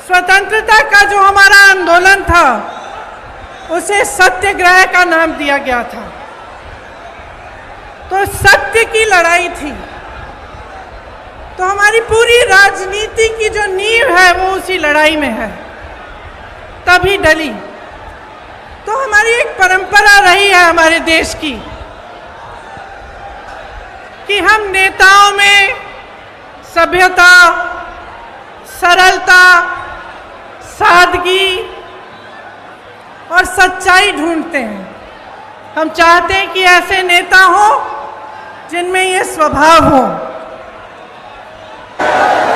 स्वतंत्रता का जो हमारा आंदोलन था उसे सत्याग्रह का नाम दिया गया था। तो सत्य की लड़ाई थी। तो हमारी पूरी राजनीति की जो नींव है वो उसी लड़ाई में है, तभी डली। तो हमारी एक परंपरा रही है हमारे देश की कि हम नेताओं में सभ्यता, सरलता, सादगी और सच्चाई ढूंढते हैं। हम चाहते हैं कि ऐसे नेता हो जिनमें ये स्वभाव हो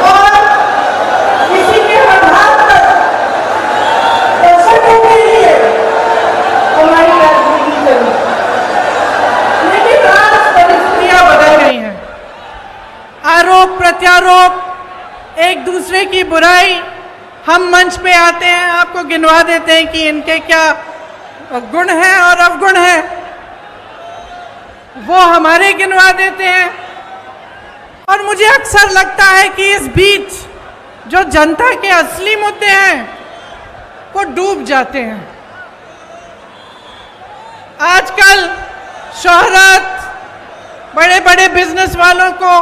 और किसी के आधार पर दर्शकों के लिए हमारी राजनीति चली। लेकिन आज परिस्थितियां बदल गई हैं। आरोप प्रत्यारोप, एक दूसरे की बुराई, हम मंच पे आते हैं, आपको गिनवा देते हैं कि इनके क्या गुण हैं और अवगुण हैं, वो हमारे गिनवा देते हैं। और मुझे अक्सर लगता है कि इस बीच जो जनता के असली मुद्दे हैं वो डूब जाते हैं। आजकल शोहरत, बड़े बड़े बिजनेस वालों को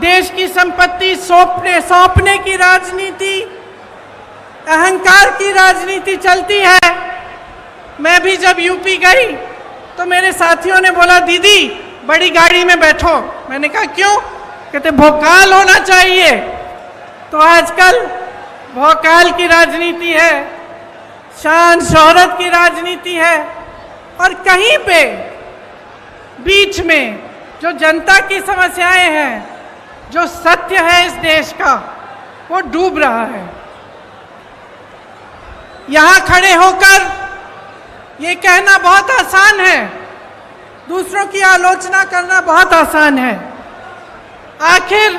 देश की संपत्ति सौंपने की राजनीति, अहंकार की राजनीति चलती है। मैं भी जब यूपी गई तो मेरे साथियों ने बोला, दीदी बड़ी गाड़ी में बैठो। मैंने कहा क्यों? कहते भोकाल होना चाहिए। तो आजकल भोकाल की राजनीति है, शान शोहरत की राजनीति है, और कहीं पे बीच में जो जनता की समस्याएं हैं, जो सत्य है इस देश का, वो डूब रहा है। यहां खड़े होकर ये कहना बहुत आसान है, दूसरों की आलोचना करना बहुत आसान है। आखिर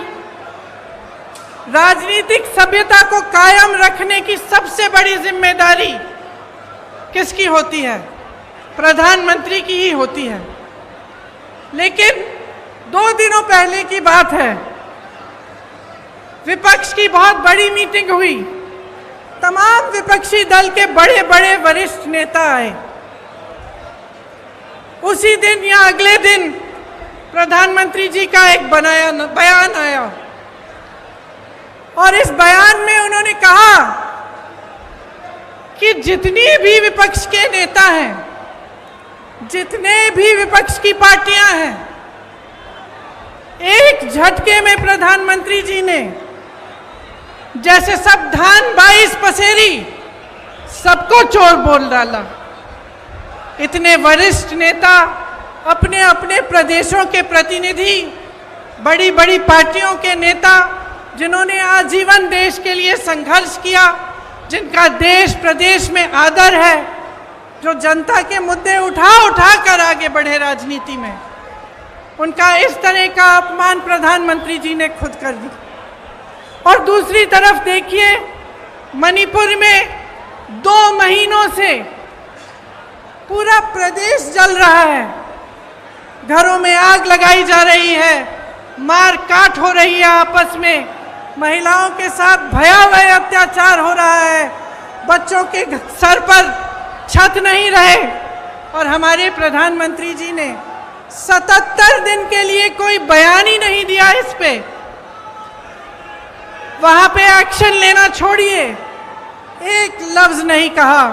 राजनीतिक सभ्यता को कायम रखने की सबसे बड़ी जिम्मेदारी किसकी होती है? प्रधानमंत्री की ही होती है। लेकिन 2 दिनों पहले की बात है, विपक्ष की बहुत बड़ी मीटिंग हुई। तमाम विपक्षी दल के बड़े बड़े वरिष्ठ नेता आए। उसी दिन या अगले दिन प्रधानमंत्री जी का एक बयान आया, और इस बयान में उन्होंने कहा कि जितनी भी विपक्ष के नेता हैं, जितने भी विपक्ष की पार्टियां हैं, एक झटके में प्रधानमंत्री जी ने जैसे सब धान 22 पसेरी सबको चोर बोल डाला। इतने वरिष्ठ नेता, अपने अपने प्रदेशों के प्रतिनिधि, बड़ी बड़ी पार्टियों के नेता, जिन्होंने आजीवन देश के लिए संघर्ष किया, जिनका देश प्रदेश में आदर है, जो जनता के मुद्दे उठा उठा कर आगे बढ़े राजनीति में, उनका इस तरह का अपमान प्रधानमंत्री जी ने खुद कर दी। और दूसरी तरफ देखिए, मणिपुर में 2 महीनों से पूरा प्रदेश जल रहा है, घरों में आग लगाई जा रही है, मार काट हो रही है आपस में, महिलाओं के साथ भयावह अत्याचार हो रहा है, बच्चों के सर पर छत नहीं रहे, और हमारे प्रधानमंत्री जी ने 77 दिन के लिए कोई बयान ही नहीं दिया इस पे। वहां पे एक्शन लेना छोड़िए, एक लफ्ज नहीं कहा।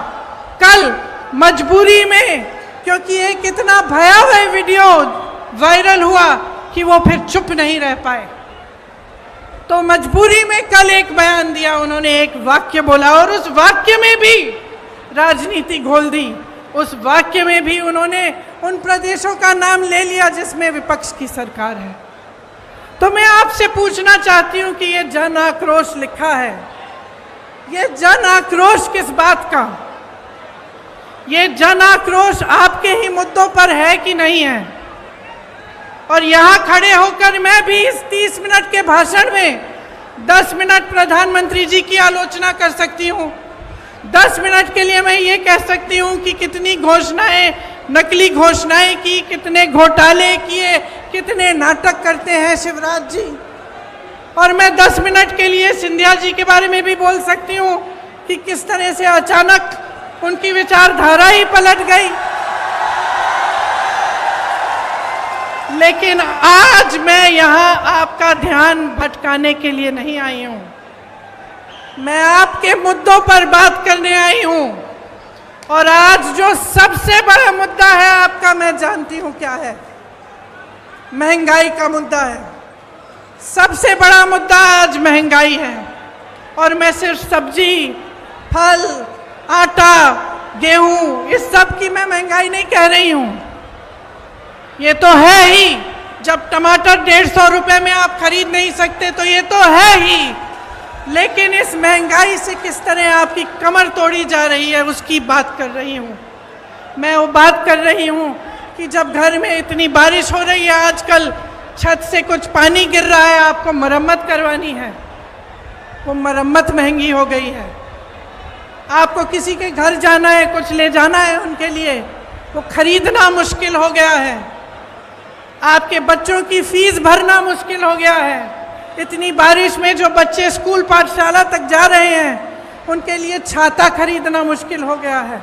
कल मजबूरी में, क्योंकि एक इतना भयावह वीडियो वायरल हुआ कि वो फिर चुप नहीं रह पाए, तो मजबूरी में कल एक बयान दिया, उन्होंने एक वाक्य बोला, और उस वाक्य में भी राजनीति घोल दी। उस वाक्य में भी उन्होंने उन प्रदेशों का नाम ले लिया जिसमें विपक्ष की सरकार है। तो मैं आपसे पूछना चाहती हूं कि ये जन आक्रोश लिखा है, ये जन आक्रोश किस बात का? ये जन आक्रोश आपके ही मुद्दों पर है कि नहीं है? और यहां खड़े होकर मैं भी इस 30 मिनट के भाषण में 10 मिनट प्रधानमंत्री जी की आलोचना कर सकती हूं, 10 मिनट के लिए मैं ये कह सकती हूं कि कितनी घोषणाएं, नकली घोषणाएं की, कितने घोटाले किए, कितने नाटक करते हैं शिवराज जी। और मैं 10 मिनट के लिए सिंधिया जी के बारे में भी बोल सकती हूँ कि किस तरह से अचानक उनकी विचारधारा ही पलट गई। लेकिन आज मैं यहाँ आपका ध्यान भटकाने के लिए नहीं आई हूँ, मैं आपके मुद्दों पर बात करने आई हूँ। और आज जो सबसे बड़ा मुद्दा है आपका, मैं जानती हूँ क्या है, महंगाई का मुद्दा है। सबसे बड़ा मुद्दा आज महंगाई है। और मैं सिर्फ सब्जी, फल, आटा, गेहूं, इस सब की मैं महंगाई नहीं कह रही हूँ। ये तो है ही, जब टमाटर 150 रुपए में आप खरीद नहीं सकते तो ये तो है ही। लेकिन इस महंगाई से किस तरह आपकी कमर तोड़ी जा रही है उसकी बात कर रही हूँ। मैं वो बात कर रही हूँ कि जब घर में इतनी बारिश हो रही है, आजकल छत से कुछ पानी गिर रहा है, आपको मरम्मत करवानी है, वो मरम्मत महंगी हो गई है। आपको किसी के घर जाना है, कुछ ले जाना है उनके लिए, वो खरीदना मुश्किल हो गया है। आपके बच्चों की फीस भरना मुश्किल हो गया है। इतनी बारिश में जो बच्चे स्कूल पाठशाला तक जा रहे हैं उनके लिए छाता खरीदना मुश्किल हो गया है।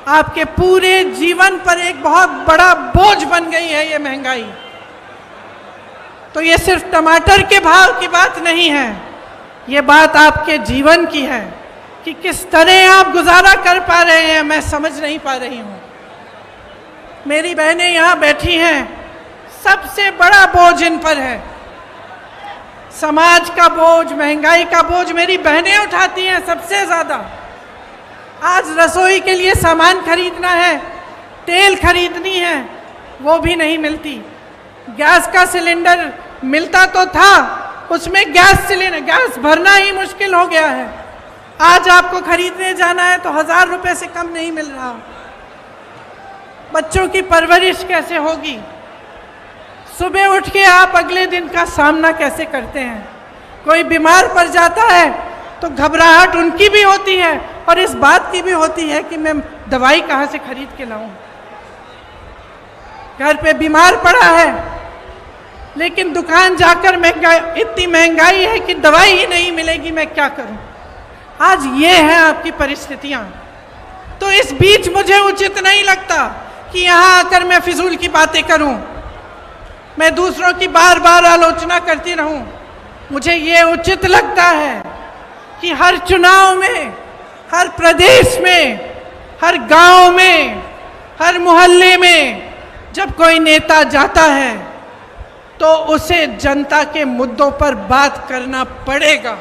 आपके पूरे जीवन पर एक बहुत बड़ा बोझ बन गई है ये महंगाई। तो ये सिर्फ टमाटर के भाव की बात नहीं है, ये बात आपके जीवन की है कि किस तरह आप गुजारा कर पा रहे हैं। मैं समझ नहीं पा रही हूँ। मेरी बहनें यहाँ बैठी हैं, सबसे बड़ा बोझ इन पर है। समाज का बोझ, महंगाई का बोझ मेरी बहनें उठाती हैं सबसे ज़्यादा। आज रसोई के लिए सामान खरीदना है, तेल खरीदनी है, वो भी नहीं मिलती। गैस का सिलेंडर मिलता तो था, उसमें गैस भरना ही मुश्किल हो गया है। आज आपको खरीदने जाना है तो 1000 रुपए से कम नहीं मिल रहा। बच्चों की परवरिश कैसे होगी? सुबह उठ के आप अगले दिन का सामना कैसे करते हैं? कोई बीमार पड़ जाता है तो घबराहट उनकी भी होती है और इस बात की भी होती है कि मैं दवाई कहाँ से खरीद के लाऊं। घर पे बीमार पड़ा है लेकिन दुकान जाकर इतनी महंगाई है कि दवाई ही नहीं मिलेगी, मैं क्या करूं? आज ये है आपकी परिस्थितियां। तो इस बीच मुझे उचित नहीं लगता कि यहाँ आकर मैं फिजूल की बातें करूं, मैं दूसरों की बार बार आलोचना करती रहूं। मुझे ये उचित लगता है कि हर चुनाव में, हर प्रदेश में, हर गांव में, हर मोहल्ले में जब कोई नेता जाता है तो उसे जनता के मुद्दों पर बात करना पड़ेगा।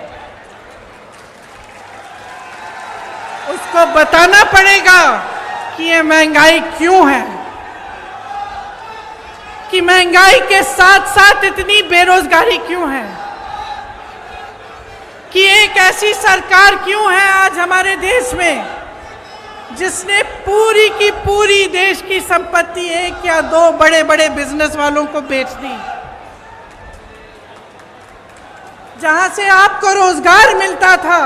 उसको बताना पड़ेगा कि ये महंगाई क्यों है, कि महंगाई के साथ साथ इतनी बेरोजगारी क्यों है, कि एक ऐसी सरकार क्यों है आज हमारे देश में जिसने पूरी की पूरी देश की संपत्ति 1 या 2 बड़े बड़े बिजनेस वालों को बेच दी। जहां से आपको रोजगार मिलता था,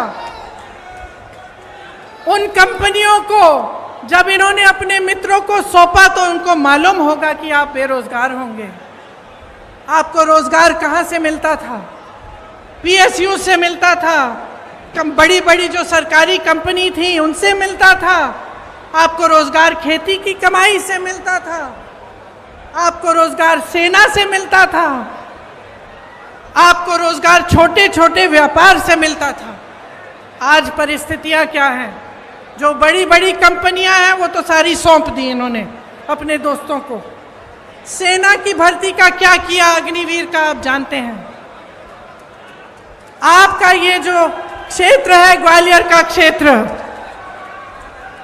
उन कंपनियों को जब इन्होंने अपने मित्रों को सौंपा तो उनको मालूम होगा कि आप बेरोजगार होंगे। आपको रोजगार कहां से मिलता था? पीएसयू से मिलता था, बड़ी बड़ी जो सरकारी कंपनी थी उनसे मिलता था। आपको रोजगार खेती की कमाई से मिलता था, आपको रोजगार सेना से मिलता था, आपको रोजगार छोटे छोटे व्यापार से मिलता था। आज परिस्थितियां क्या हैं? जो बड़ी बड़ी कंपनियां हैं वो तो सारी सौंप दी इन्होंने अपने दोस्तों को। सेना की भर्ती का क्या किया अग्निवीर का आप जानते हैं। आपका ये जो क्षेत्र है, ग्वालियर का क्षेत्र,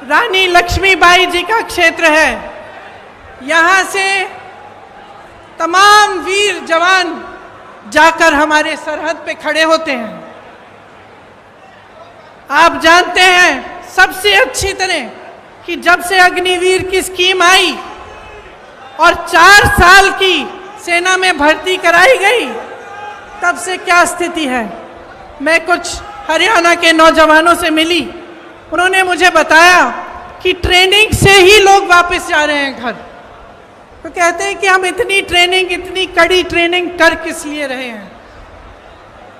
रानी लक्ष्मीबाई जी का क्षेत्र है, यहाँ से तमाम वीर जवान जाकर हमारे सरहद पे खड़े होते हैं। आप जानते हैं सबसे अच्छी तरह कि जब से अग्निवीर की स्कीम आई और 4 साल की सेना में भर्ती कराई गई, तब से क्या स्थिति है। मैं कुछ हरियाणा के नौजवानों से मिली, उन्होंने मुझे बताया कि ट्रेनिंग से ही लोग वापस जा रहे हैं घर। तो कहते हैं कि हम इतनी ट्रेनिंग, इतनी कड़ी ट्रेनिंग कर किस लिए रहे हैं।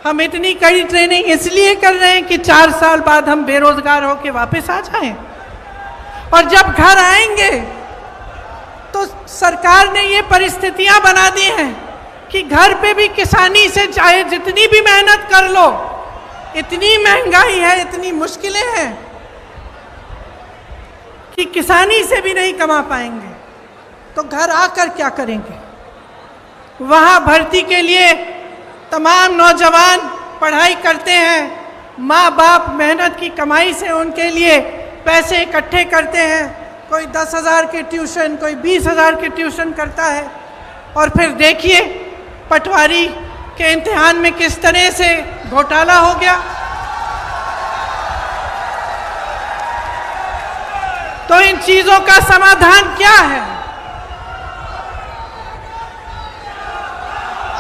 हम इतनी कड़ी ट्रेनिंग इसलिए कर रहे हैं कि 4 साल बाद हम बेरोजगार होके वापस आ जाएं, और जब घर आएंगे तो सरकार ने ये परिस्थितियां बना दी हैं कि घर पे भी किसानी से चाहे जितनी भी मेहनत कर लो, इतनी महंगाई है, इतनी मुश्किलें हैं कि किसानी से भी नहीं कमा पाएंगे, तो घर आकर क्या करेंगे? वहाँ भर्ती के लिए तमाम नौजवान पढ़ाई करते हैं, माँ बाप मेहनत की कमाई से उनके लिए पैसे इकट्ठे करते हैं, कोई 10,000 के ट्यूशन, कोई 20,000 के ट्यूशन करता है, और फिर देखिए पटवारी के इम्तिहान में किस तरह से घोटाला हो गया। तो इन चीजों का समाधान क्या है?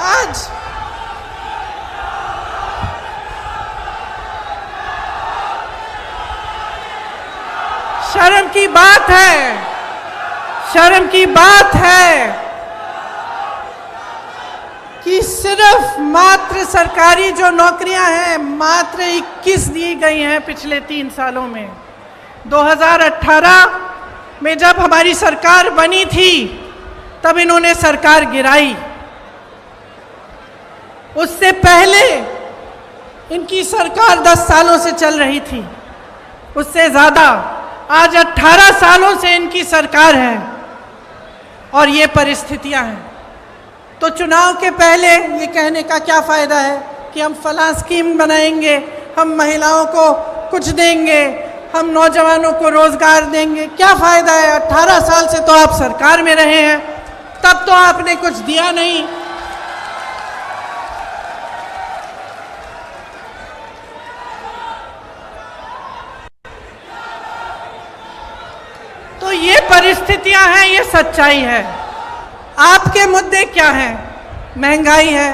आज शर्म की बात है, शर्म की बात है कि सिर्फ मात्र सरकारी जो नौकरियां हैं मात्र 21 दी गई हैं पिछले 3 सालों में। 2018 में जब हमारी सरकार बनी थी तब इन्होंने सरकार गिराई, उससे पहले इनकी सरकार 10 सालों से चल रही थी, उससे ज़्यादा। आज 18 सालों से इनकी सरकार है और ये परिस्थितियां हैं। तो चुनाव के पहले ये कहने का क्या फ़ायदा है कि हम फलां स्कीम बनाएंगे, हम महिलाओं को कुछ देंगे, हम नौजवानों को रोज़गार देंगे? क्या फ़ायदा है? 18 साल से तो आप सरकार में रहे हैं, तब तो आपने कुछ दिया नहीं। तो ये परिस्थितियां हैं, ये सच्चाई है। आपके मुद्दे क्या हैं? महंगाई है,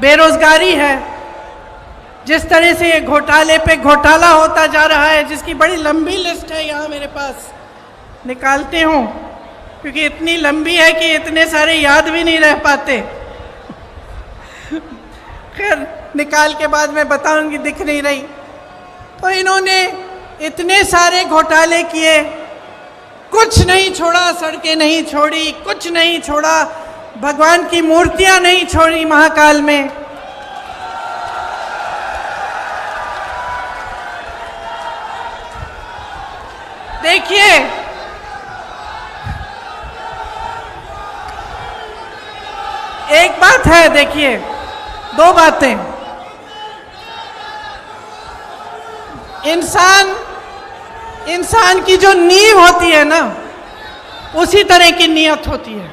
बेरोजगारी है, जिस तरह से ये घोटाले पे घोटाला होता जा रहा है, जिसकी बड़ी लंबी लिस्ट है, यहाँ मेरे पास निकालते हूँ क्योंकि इतनी लंबी है कि इतने सारे याद भी नहीं रह पाते। खैर निकाल के बाद मैं बताऊंगी, दिख नहीं रही। तो इन्होंने इतने सारे घोटाले किए, कुछ नहीं छोड़ा, सड़कें नहीं छोड़ी, कुछ नहीं छोड़ा, भगवान की मूर्तियां नहीं छोड़ी महाकाल में। देखिए एक बात है, देखिए 2 बातें। इंसान की जो नींव होती है ना, उसी तरह की नीयत होती है,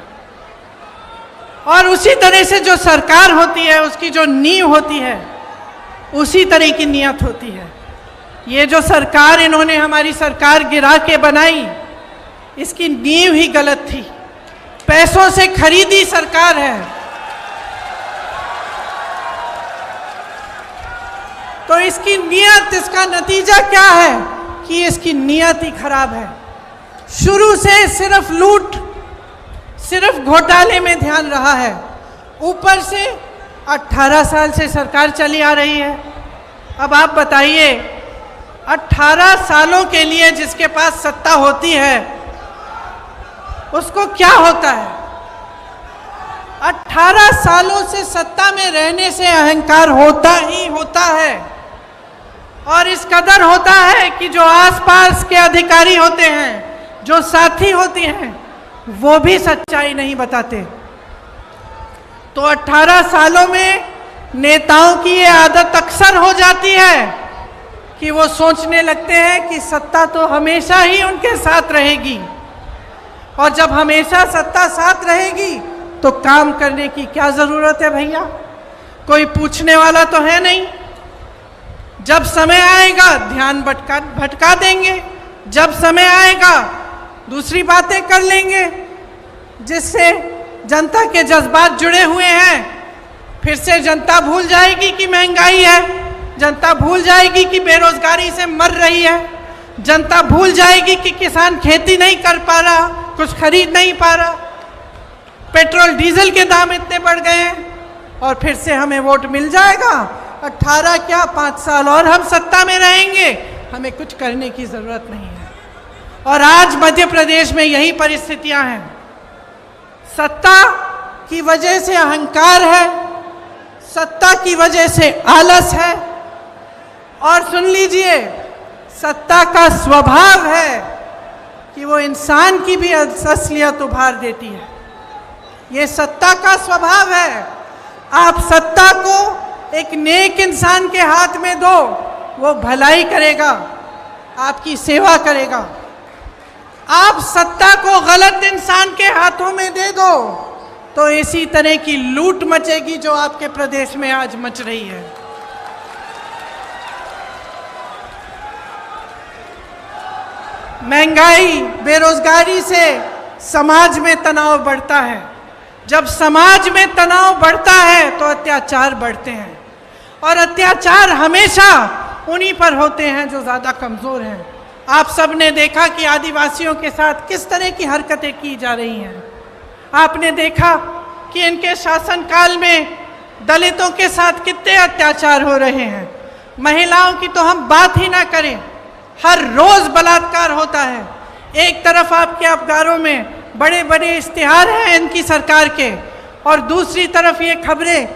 और उसी तरह से जो सरकार होती है उसकी जो नींव होती है उसी तरह की नीयत होती है। ये जो सरकार इन्होंने हमारी सरकार गिरा के बनाई, इसकी नींव ही गलत थी, पैसों से खरीदी सरकार है। तो इसकी नीयत, इसका नतीजा क्या है कि इसकी नीयत ही खराब है। शुरू से सिर्फ लूट, सिर्फ घोटाले में ध्यान रहा है। ऊपर से 18 साल से सरकार चली आ रही है। अब आप बताइए, 18 सालों के लिए जिसके पास सत्ता होती है उसको क्या होता है? 18 सालों से सत्ता में रहने से अहंकार होता ही होता है, और इस कदर होता है कि जो आसपास के अधिकारी होते हैं, जो साथी होते हैं, वो भी सच्चाई नहीं बताते। तो 18 सालों में नेताओं की ये आदत अक्सर हो जाती है कि वो सोचने लगते हैं कि सत्ता तो हमेशा ही उनके साथ रहेगी, और जब हमेशा सत्ता साथ रहेगी तो काम करने की क्या ज़रूरत है भैया? कोई पूछने वाला तो है नहीं। जब समय आएगा ध्यान भटका देंगे, जब समय आएगा दूसरी बातें कर लेंगे जिससे जनता के जज्बात जुड़े हुए हैं। फिर से जनता भूल जाएगी कि महंगाई है, जनता भूल जाएगी कि बेरोजगारी से मर रही है, जनता भूल जाएगी कि किसान खेती नहीं कर पा रहा, कुछ खरीद नहीं पा रहा, पेट्रोल डीजल के दाम इतने बढ़ गए हैं, और फिर से हमें वोट मिल जाएगा 18 क्या 5 साल और हम सत्ता में रहेंगे, हमें कुछ करने की जरूरत नहीं है। और आज मध्य प्रदेश में यही परिस्थितियां हैं। सत्ता की वजह से अहंकार है, सत्ता की वजह से आलस है, और सुन लीजिए, सत्ता का स्वभाव है कि वो इंसान की भी असलियत उभार देती है। ये सत्ता का स्वभाव है। आप सत्ता को एक नेक इंसान के हाथ में दो, वो भलाई करेगा, आपकी सेवा करेगा। आप सत्ता को गलत इंसान के हाथों में दे दो तो इसी तरह की लूट मचेगी जो आपके प्रदेश में आज मच रही है। महंगाई, बेरोजगारी से समाज में तनाव बढ़ता है। जब समाज में तनाव बढ़ता है तो अत्याचार बढ़ते हैं, और अत्याचार हमेशा उन्हीं पर होते हैं जो ज़्यादा कमज़ोर हैं। आप सब ने देखा कि आदिवासियों के साथ किस तरह की हरकतें की जा रही हैं। आपने देखा कि इनके शासनकाल में दलितों के साथ कितने अत्याचार हो रहे हैं। महिलाओं की तो हम बात ही ना करें, हर रोज बलात्कार होता है। एक तरफ आपके अखबारों में बड़े बड़े इश्तिहार हैं इनकी सरकार के, और दूसरी तरफ ये खबरें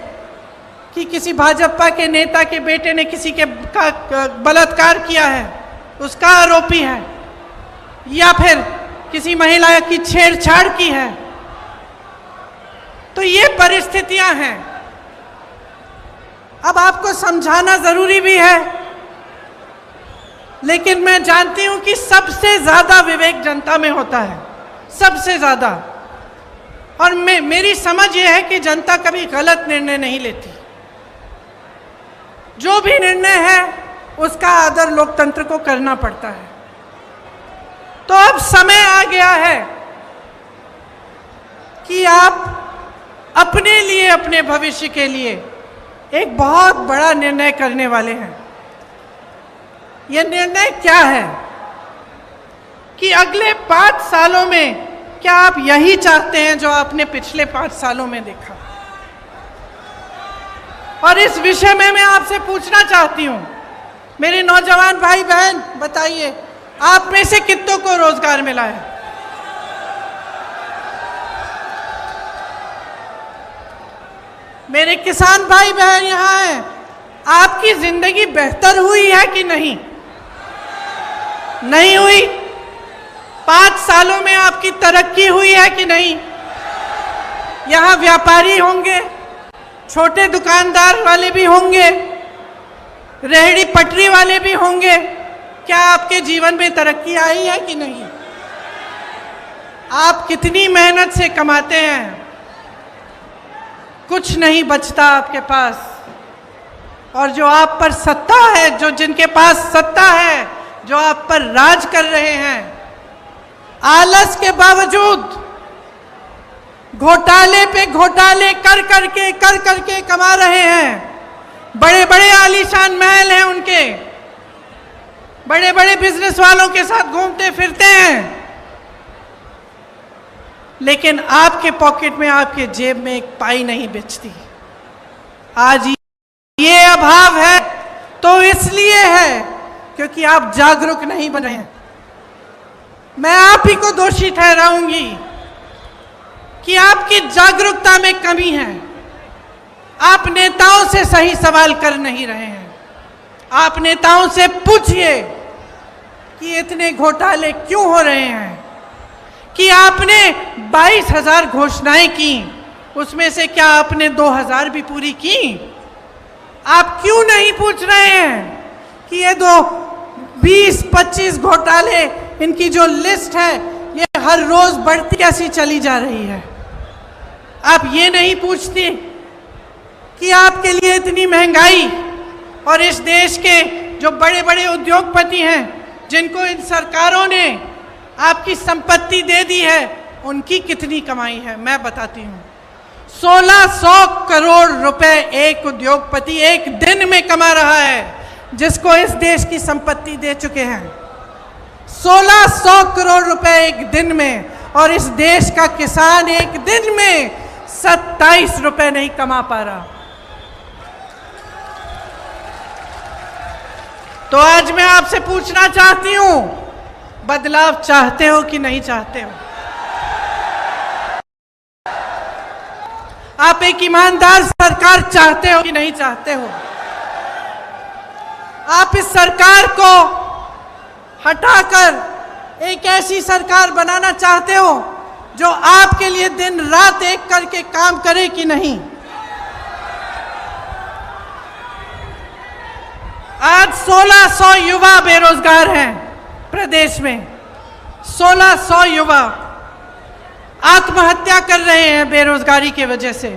कि किसी भाजपा के नेता के बेटे ने किसी के बलात्कार किया है, उसका आरोपी है, या फिर किसी महिला की छेड़छाड़ की है। तो ये परिस्थितियां हैं। अब आपको समझाना जरूरी भी है, लेकिन मैं जानती हूं कि सबसे ज्यादा विवेक जनता में होता है, सबसे ज्यादा। और मेरी समझ यह है कि जनता कभी गलत निर्णय नहीं लेती। जो भी निर्णय है उसका आदर लोकतंत्र को करना पड़ता है। तो अब समय आ गया है कि आप अपने लिए, अपने भविष्य के लिए एक बहुत बड़ा निर्णय करने वाले हैं। यह निर्णय क्या है कि अगले 5 सालों में क्या आप यही चाहते हैं जो आपने पिछले 5 सालों में देखा? और इस विषय में मैं आपसे पूछना चाहती हूं, मेरे नौजवान भाई बहन, बताइए आप में से कितनों को रोजगार मिला है? मेरे किसान भाई बहन यहां हैं, आपकी जिंदगी बेहतर हुई है कि नहीं? नहीं हुई। 5 सालों में आपकी तरक्की हुई है कि नहीं? यहां व्यापारी होंगे, छोटे दुकानदार वाले भी होंगे, रेहड़ी पटरी वाले भी होंगे। क्या आपके जीवन में तरक्की आई है कि नहीं? आप कितनी मेहनत से कमाते हैं, कुछ नहीं बचता आपके पास। और जो आप पर सत्ता है, जो जिनके पास सत्ता है, जो आप पर राज कर रहे हैं, आलस के बावजूद घोटाले पे घोटाले कर करके कमा रहे हैं। बड़े बड़े आलीशान महल हैं उनके, बड़े बड़े बिजनेस वालों के साथ घूमते फिरते हैं, लेकिन आपके पॉकेट में, आपके जेब में एक पाई नहीं बचती। आज ये अभाव है तो इसलिए है क्योंकि आप जागरूक नहीं बने हैं। मैं आप ही को दोषी ठहराऊंगी कि आपकी जागरूकता में कमी है। आप नेताओं से सही सवाल कर नहीं रहे हैं। आप नेताओं से पूछिए कि इतने घोटाले क्यों हो रहे हैं, कि आपने 22,000 घोषणाएं की, उसमें से क्या आपने 2,000 भी पूरी की? आप क्यों नहीं पूछ रहे हैं कि ये 20-25 घोटाले, इनकी जो लिस्ट है ये हर रोज बढ़ती कैसी चली जा रही है? आप ये नहीं पूछते कि आपके लिए इतनी महंगाई, और इस देश के जो बड़े बड़े उद्योगपति हैं जिनको इन सरकारों ने आपकी संपत्ति दे दी है, उनकी कितनी कमाई है? मैं बताती हूँ। 1600 करोड़ रुपए एक उद्योगपति एक दिन में कमा रहा है, जिसको इस देश की संपत्ति दे चुके हैं। 1600 करोड़ रुपए एक दिन में, और इस देश का किसान एक दिन में 27 रुपए नहीं कमा पा रहा। तो आज मैं आपसे पूछना चाहती हूं, बदलाव चाहते हो कि नहीं चाहते हो? आप एक ईमानदार सरकार चाहते हो कि नहीं चाहते हो? आप इस सरकार को हटाकर एक ऐसी सरकार बनाना चाहते हो जो आपके लिए दिन रात एक करके काम करे कि नहीं? आज 1600 युवा बेरोजगार हैं प्रदेश में। 1600 युवा आत्महत्या कर रहे हैं बेरोजगारी की वजह से।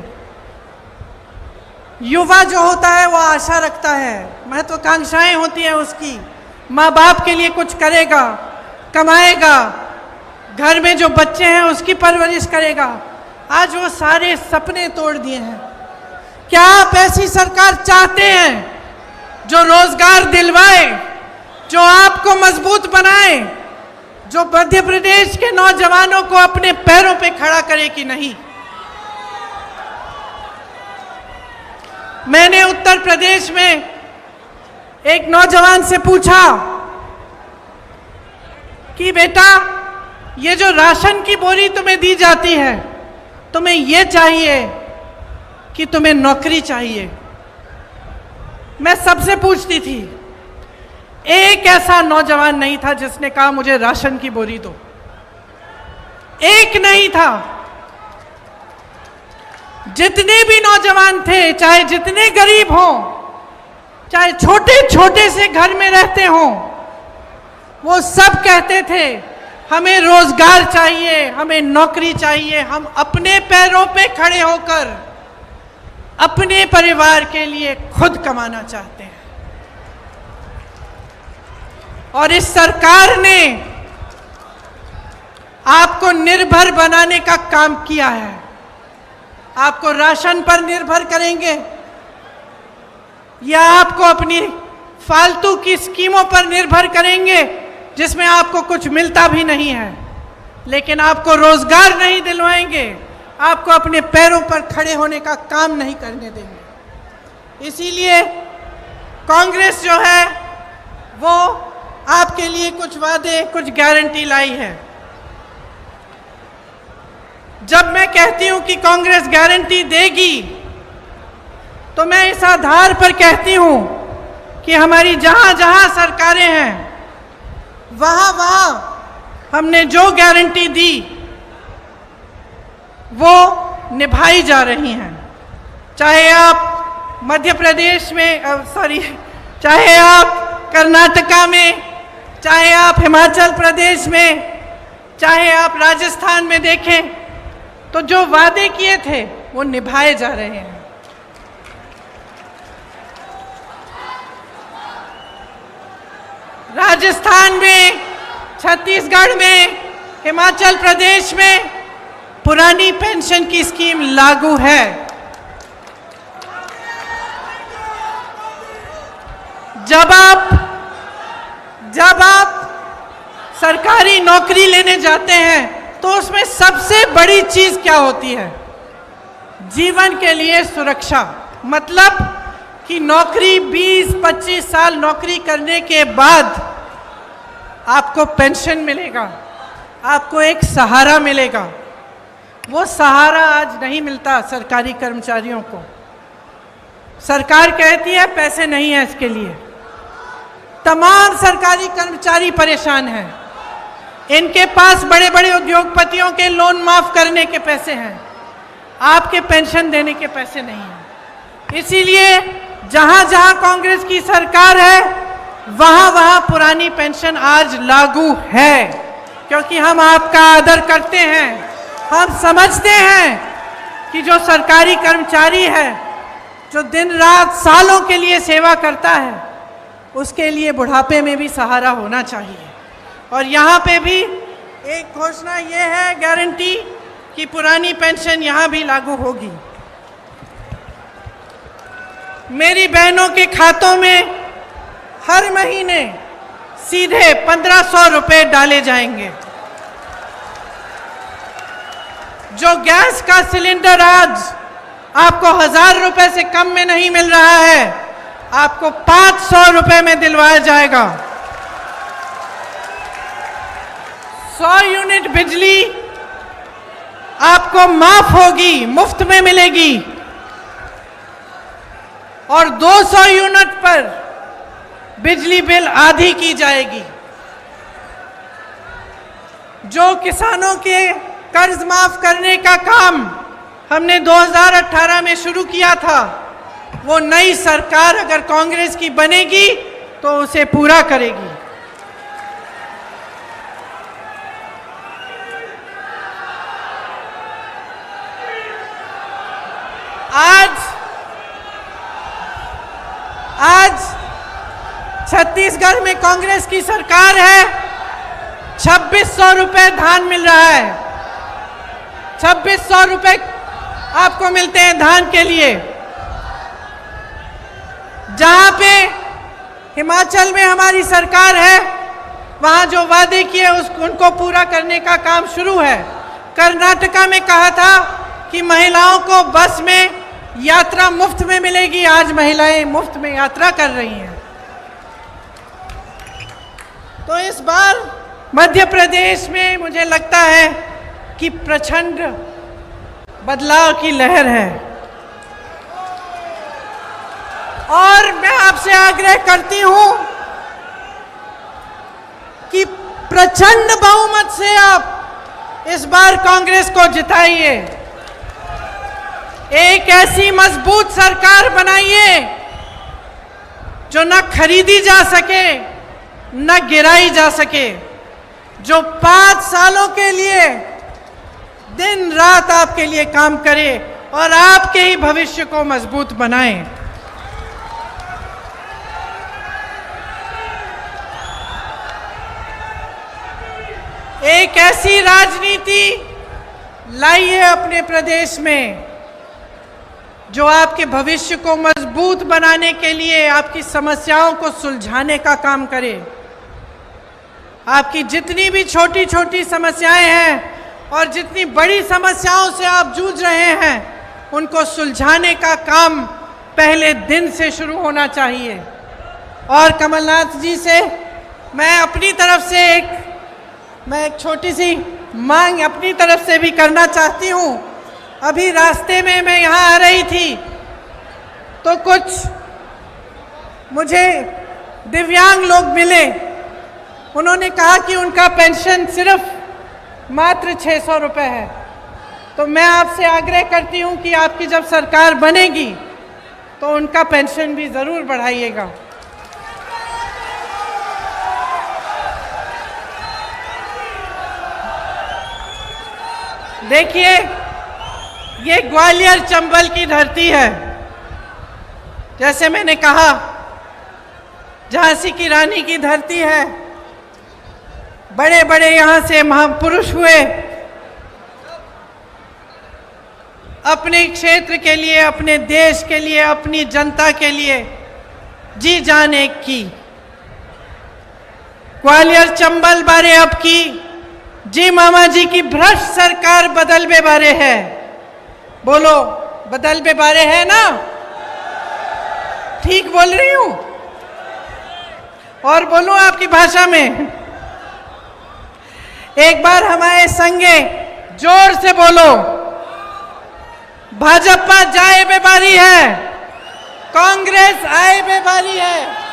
युवा जो होता है वो आशा रखता है, महत्वाकांक्षाएं होती हैं उसकी, माँ बाप के लिए कुछ करेगा, कमाएगा, घर में जो बच्चे हैं उसकी परवरिश करेगा। आज वो सारे सपने तोड़ दिए हैं। क्या आप ऐसी सरकार चाहते हैं जो रोजगार दिलवाए, जो आपको मजबूत बनाए, जो मध्य प्रदेश के नौजवानों को अपने पैरों पे खड़ा करे कि नहीं? मैंने उत्तर प्रदेश में एक नौजवान से पूछा कि बेटा, ये जो राशन की बोरी तुम्हें दी जाती है, तुम्हें ये चाहिए कि तुम्हें नौकरी चाहिए? मैं सबसे पूछती थी, एक ऐसा नौजवान नहीं था जिसने कहा मुझे राशन की बोरी दो। एक नहीं था। जितने भी नौजवान थे, चाहे जितने गरीब हों, चाहे छोटे छोटे से घर में रहते हों, वो सब कहते थे हमें रोजगार चाहिए, हमें नौकरी चाहिए, हम अपने पैरों पे खड़े होकर अपने परिवार के लिए खुद कमाना चाहते हैं। और इस सरकार ने आपको निर्भर बनाने का काम किया है। आपको राशन पर निर्भर करेंगे या आपको अपनी फालतू की स्कीमों पर निर्भर करेंगे जिसमें आपको कुछ मिलता भी नहीं है, लेकिन आपको रोजगार नहीं दिलवाएंगे, आपको अपने पैरों पर खड़े होने का काम नहीं करने देंगे। इसीलिए कांग्रेस जो है वो आपके लिए कुछ वादे, कुछ गारंटी लाई है। जब मैं कहती हूं कि कांग्रेस गारंटी देगी, तो मैं इस आधार पर कहती हूं कि हमारी जहां जहां सरकारें हैं, वहां वहां हमने जो गारंटी दी वो निभाई जा रही हैं। चाहे आप मध्य प्रदेश में, चाहे आप कर्नाटका में, चाहे आप हिमाचल प्रदेश में, चाहे आप राजस्थान में देखें, तो जो वादे किए थे वो निभाए जा रहे हैं। राजस्थान में, छत्तीसगढ़ में, हिमाचल प्रदेश में पुरानी पेंशन की स्कीम लागू है। जब आप सरकारी नौकरी लेने जाते हैं तो उसमें सबसे बड़ी चीज क्या होती है? जीवन के लिए सुरक्षा। मतलब कि नौकरी 20-25 साल नौकरी करने के बाद आपको पेंशन मिलेगा, आपको एक सहारा मिलेगा। वो सहारा आज नहीं मिलता सरकारी कर्मचारियों को। सरकार कहती है पैसे नहीं है इसके लिए। तमाम सरकारी कर्मचारी परेशान हैं। इनके पास बड़े बड़े उद्योगपतियों के लोन माफ करने के पैसे हैं, आपके पेंशन देने के पैसे नहीं हैं। इसीलिए जहां जहां कांग्रेस की सरकार है, वहां वहां पुरानी पेंशन आज लागू है, क्योंकि हम आपका आदर करते हैं। हम समझते हैं कि जो सरकारी कर्मचारी है, जो दिन रात सालों के लिए सेवा करता है, उसके लिए बुढ़ापे में भी सहारा होना चाहिए। और यहाँ पे भी एक घोषणा ये है, गारंटी, कि पुरानी पेंशन यहाँ भी लागू होगी। मेरी बहनों के खातों में हर महीने सीधे 1500 रुपए डाले जाएंगे। जो गैस का सिलेंडर आज आपको 1000 रुपए से कम में नहीं मिल रहा है, आपको 500 रुपए में दिलवाया जाएगा। 100 यूनिट बिजली आपको माफ होगी, मुफ्त में मिलेगी। और 200 यूनिट पर बिजली बिल आधी की जाएगी। जो किसानों के कर्ज माफ करने का काम हमने 2018 में शुरू किया था, वो नई सरकार अगर कांग्रेस की बनेगी तो उसे पूरा करेगी। आज छत्तीसगढ़ में कांग्रेस की सरकार है। 2600 रुपए धान मिल रहा है। 2600 रुपए आपको मिलते हैं धान के लिए। जहां पे हिमाचल में हमारी सरकार है, वहां जो वादे किए उनको पूरा करने का काम शुरू है। कर्नाटका में कहा था कि महिलाओं को बस में यात्रा मुफ्त में मिलेगी, आज महिलाएं मुफ्त में यात्रा कर रही हैं। तो इस बार मध्य प्रदेश में मुझे लगता है कि प्रचंड बदलाव की लहर है। और मैं आपसे आग्रह करती हूं कि प्रचंड बहुमत से आप इस बार कांग्रेस को जिताइए। एक ऐसी मजबूत सरकार बनाइए जो न खरीदी जा सके न गिराई जा सके, जो 5 सालों के लिए दिन रात आपके लिए काम करे और आपके ही भविष्य को मजबूत बनाए। एक ऐसी राजनीति लाइए अपने प्रदेश में जो आपके भविष्य को मजबूत बनाने के लिए आपकी समस्याओं को सुलझाने का काम करे। आपकी जितनी भी छोटी छोटी समस्याएं हैं और जितनी बड़ी समस्याओं से आप जूझ रहे हैं, उनको सुलझाने का काम पहले दिन से शुरू होना चाहिए। और कमलनाथ जी से मैं अपनी तरफ से एक छोटी सी मांग अपनी तरफ से भी करना चाहती हूँ। अभी रास्ते में मैं यहाँ आ रही थी तो कुछ मुझे दिव्यांग लोग मिले। उन्होंने कहा कि उनका पेंशन सिर्फ मात्र 600 रुपये है। तो मैं आपसे आग्रह करती हूँ कि आपकी जब सरकार बनेगी तो उनका पेंशन भी ज़रूर बढ़ाइएगा। देखिए, ये ग्वालियर चंबल की धरती है। जैसे मैंने कहा, झांसी की रानी की धरती है। बड़े बड़े यहाँ से महापुरुष हुए, अपने क्षेत्र के लिए, अपने देश के लिए, अपनी जनता के लिए जी जान एक की। ग्वालियर चंबल बारे अब की जी मामा जी की भ्रष्ट सरकार बदलबे बारे है। बोलो, बदलबे बारे है ना? ठीक बोल रही हूं? और बोलूं आपकी भाषा में? एक बार हमारे संगे जोर से बोलो, भाजपा जाए बेबारी है, कांग्रेस आए बेबारी है।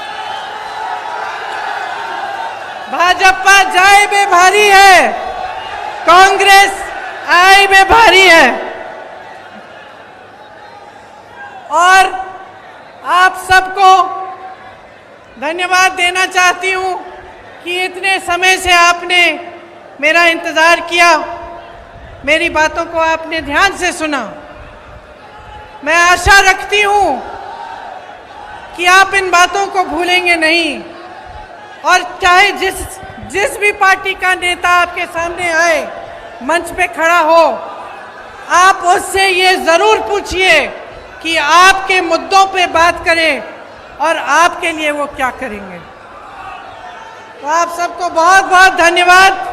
भाजपा जाए बेभारी है, कांग्रेस आए बेभारी है। और आप सबको धन्यवाद देना चाहती हूँ कि इतने समय से आपने मेरा इंतज़ार किया, मेरी बातों को आपने ध्यान से सुना। मैं आशा रखती हूँ कि आप इन बातों को भूलेंगे नहीं। और चाहे जिस भी पार्टी का नेता आपके सामने आए, मंच पे खड़ा हो, आप उससे ये ज़रूर पूछिए कि आपके मुद्दों पे बात करें और आपके लिए वो क्या करेंगे। तो आप सबको बहुत बहुत धन्यवाद।